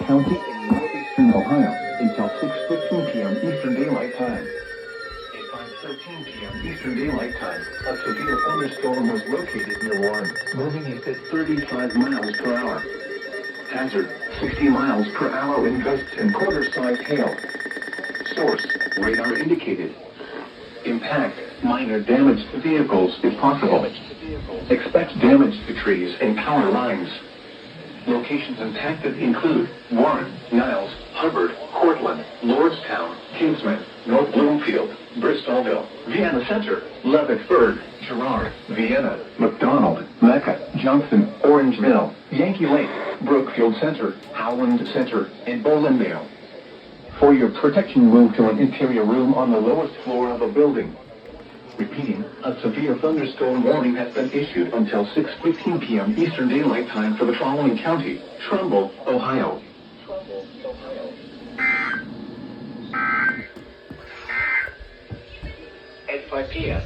County in northeastern Ohio until 6:15 p.m. Eastern Daylight Time. At 5:13 p.m. Eastern Daylight Time, a severe thunderstorm was located near Warren, moving east at 35 miles per hour. Hazard, 60 miles per hour in gusts and quarter-size hail. Source, radar indicated. Impact, minor damage to vehicles if possible. Expect damage to trees and power lines. Locations impacted include Warren, Niles, Hubbard, Cortland, Lordstown, Kingsman, North Bloomfield, Bristolville, Vienna Center, Levicksburg, Girard, Vienna, McDonald, Mecca, Johnson, Orangeville, Yankee Lake, Brookfield Center, Howland Center, and Bolindale. For your protection, move to an interior room on the lowest floor of a building. Repeating, a severe thunderstorm warning has been issued until 6:15 p.m. Eastern Daylight Time for the following county: Trumbull, Ohio. At 5 p.m.,